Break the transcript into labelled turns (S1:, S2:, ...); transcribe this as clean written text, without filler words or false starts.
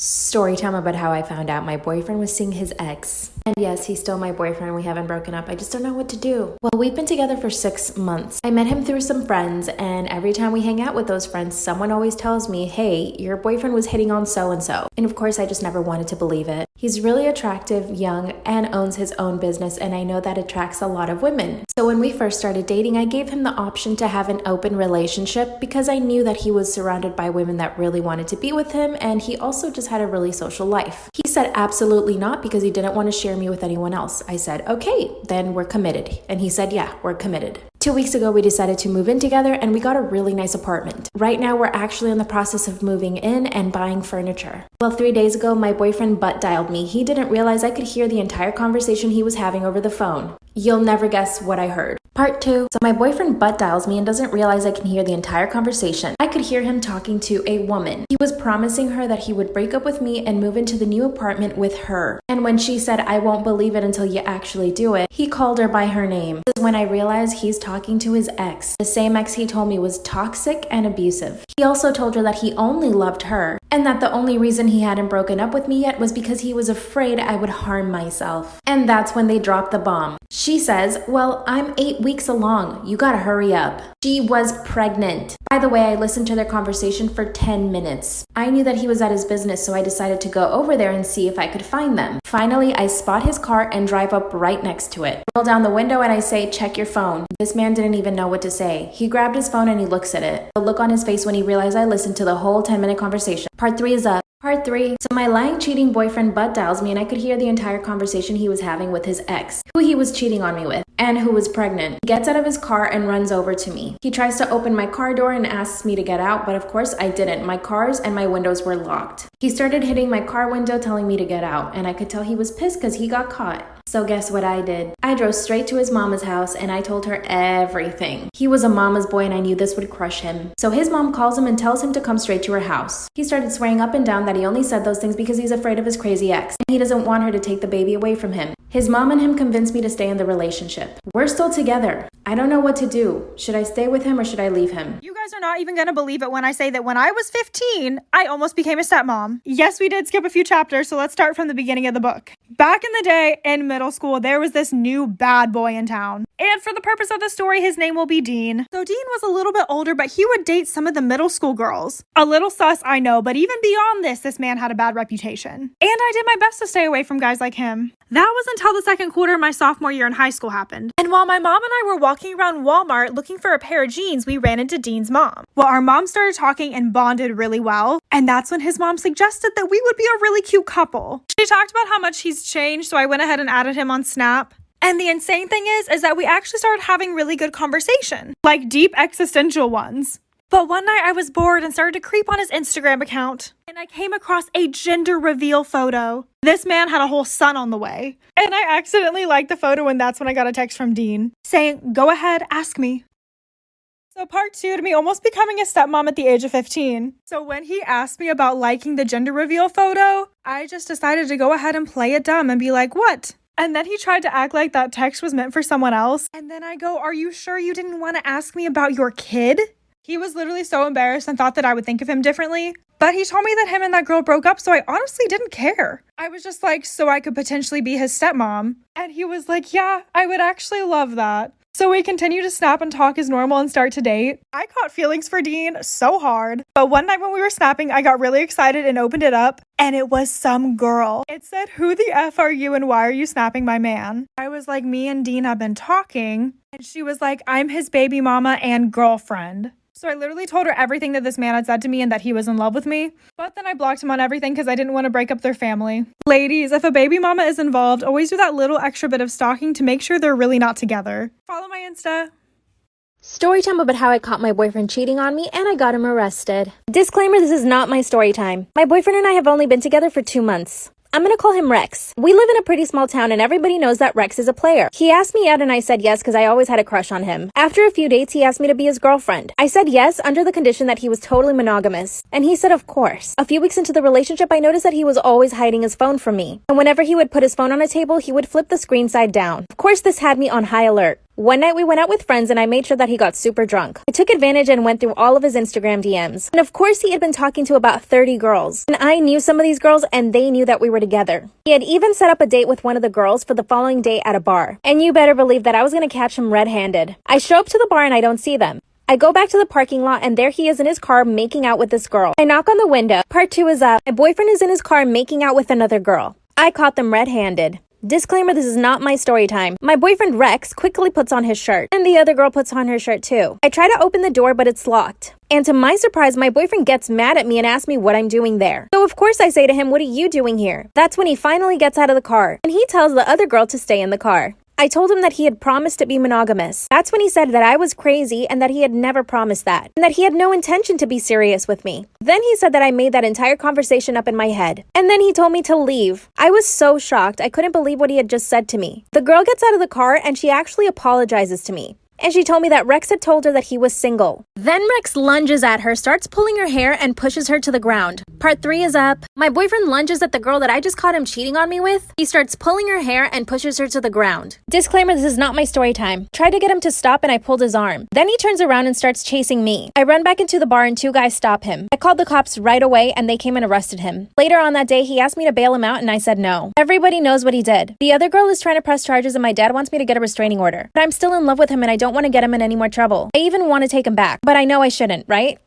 S1: Story time about how I found out my boyfriend was seeing his ex. And yes, he's still my boyfriend. We haven't broken up. I just don't know what to do. Well, we've been together for 6 months. I met him through some friends, and every time we hang out with those friends, someone always tells me, hey, your boyfriend was hitting on so-and-so. And of course, I just never wanted to believe it. He's really attractive, young, and owns his own business, and I know that attracts a lot of women. So when we first started dating, I gave him the option to have an open relationship because I knew that he was surrounded by women that really wanted to be with him, and he also just had a really social life. He said absolutely not because he didn't want to share me with anyone else. I said, okay, then we're committed. And he said, yeah, we're committed. 2 weeks ago, we decided to move in together and we got a really nice apartment. Right now, we're actually in the process of moving in and buying furniture. Well, 3 days ago, my boyfriend butt dialed me. He didn't realize I could hear the entire conversation he was having over the phone. You'll never guess what I heard. Part 2. So my boyfriend butt dials me and doesn't realize I can hear the entire conversation. I could hear him talking to a woman. He was promising her that he would break up with me and move into the new apartment with her. And when she said, I won't believe it until you actually do it, he called her by her name. This is when I realized he's talking to his ex. The same ex he told me was toxic and abusive. He also told her that he only loved her and that the only reason he hadn't broken up with me yet was because he was afraid I would harm myself. And that's when they dropped the bomb. She says, well, I'm 8 weeks along. You gotta hurry up. She was pregnant. By the way, I listened to their conversation for 10 minutes. I knew that he was at his business, so I decided to go over there and see if I could find them. Finally, I spot his car and drive up right next to it. Roll down the window and I say, check your phone. This man didn't even know what to say. He grabbed his phone and he looks at it. The look on his face when he realized I listened to the whole 10-minute conversation. Part 3 is up. Part 3. So my lying, cheating boyfriend butt dials me and I could hear the entire conversation he was having with his ex, who he was cheating on me with, and who was pregnant. He gets out of his car and runs over to me. He tries to open my car door and asks me to get out, but of course I didn't. My cars and my windows were locked. He started hitting my car window telling me to get out, and I could tell he was pissed because he got caught. So guess what I did? I drove straight to his mama's house and I told her everything. He was a mama's boy and I knew this would crush him. So his mom calls him and tells him to come straight to her house. He started swearing up and down that he only said those things because he's afraid of his crazy ex and he doesn't want her to take the baby away from him. His mom and him convinced me to stay in the relationship. We're still together. I don't know what to do. Should I stay with him or should I leave him?
S2: You guys are not even gonna believe it when I say that when I was 15, I almost became a stepmom. Yes, we did skip a few chapters, so let's start from the beginning of the book. Back in the day, in middle school, there was this new bad boy in town. And for the purpose of the story, his name will be Dean. So Dean was a little bit older, but he would date some of the middle school girls. A little sus, I know, but even beyond this man had a bad reputation. And I did my best to stay away from guys like him. That was until the second quarter of my sophomore year in high school happened. And while my mom and I were walking around Walmart looking for a pair of jeans, we ran into Dean's mom. Well, our mom started talking and bonded really well. And that's when his mom suggested that we would be a really cute couple. She talked about how much he's changed, so I went ahead and added him on Snap. And the insane thing is that we actually started having really good conversation, like deep existential ones. But one night I was bored and started to creep on his Instagram account, and I came across a gender reveal photo. This man had a whole son on the way, and I accidentally liked the photo, and that's when I got a text from Dean saying, go ahead, ask me. So part 2 to me almost becoming a stepmom at the age of 15. So when he asked me about liking the gender reveal photo, I just decided to go ahead and play it dumb and be like, what? And then he tried to act like that text was meant for someone else. And then I go, are you sure you didn't want to ask me about your kid? He was literally so embarrassed and thought that I would think of him differently. But he told me that him and that girl broke up, so I honestly didn't care. I was just like, so I could potentially be his stepmom. And he was like, yeah, I would actually love that. So we continue to snap and talk as normal and start to date. I caught feelings for Dean so hard. But one night when we were snapping, I got really excited and opened it up. And it was some girl. It said, who the F are you and why are you snapping my man? I was like, me and Dean have been talking. And she was like, I'm his baby mama and girlfriend. So I literally told her everything that this man had said to me and that he was in love with me. But then I blocked him on everything because I didn't want to break up their family. Ladies, if a baby mama is involved, always do that little extra bit of stalking to make sure they're really not together. Follow my Insta.
S1: Story time about how I caught my boyfriend cheating on me and I got him arrested. Disclaimer, this is not my story time. My boyfriend and I have only been together for 2 months. I'm gonna call him Rex. We live in a pretty small town and everybody knows that Rex is a player. He asked me out and I said yes because I always had a crush on him. After a few dates, he asked me to be his girlfriend. I said yes under the condition that he was totally monogamous. And he said of course. A few weeks into the relationship, I noticed that he was always hiding his phone from me. And whenever he would put his phone on a table, he would flip the screen side down. Of course, this had me on high alert. One night we went out with friends and I made sure that he got super drunk. I took advantage and went through all of his Instagram DMs. And of course he had been talking to about 30 girls. And I knew some of these girls and they knew that we were together. He had even set up a date with one of the girls for the following day at a bar. And you better believe that I was gonna catch him red-handed. I show up to the bar and I don't see them. I go back to the parking lot and there he is in his car making out with this girl. I knock on the window. Part 2 is up. My boyfriend is in his car making out with another girl. I caught them red-handed. Disclaimer, this is not my story time. My boyfriend Rex quickly puts on his shirt, and the other girl puts on her shirt too. I try to open the door, but it's locked. And to my surprise, my boyfriend gets mad at me and asks me what I'm doing there. So of course I say to him, "What are you doing here?" That's when he finally gets out of the car, and he tells the other girl to stay in the car. I told him that he had promised to be monogamous. That's when he said that I was crazy and that he had never promised that, and that he had no intention to be serious with me. Then he said that I made that entire conversation up in my head. And then he told me to leave. I was so shocked. I couldn't believe what he had just said to me. The girl gets out of the car and she actually apologizes to me. And she told me that Rex had told her that he was single. Then Rex lunges at her, starts pulling her hair, and pushes her to the ground. Part 3 is up. My boyfriend lunges at the girl that I just caught him cheating on me with. He starts pulling her hair and pushes her to the ground. Disclaimer, this is not my story time. Tried to get him to stop and I pulled his arm. Then he turns around and starts chasing me. I run back into the bar and 2 guys stop him. I called the cops right away and they came and arrested him. Later on that day, he asked me to bail him out and I said no. Everybody knows what he did. The other girl is trying to press charges and my dad wants me to get a restraining order. But I'm still in love with him and I don't want to get him in any more trouble. I even want to take him back, but I know I shouldn't, right?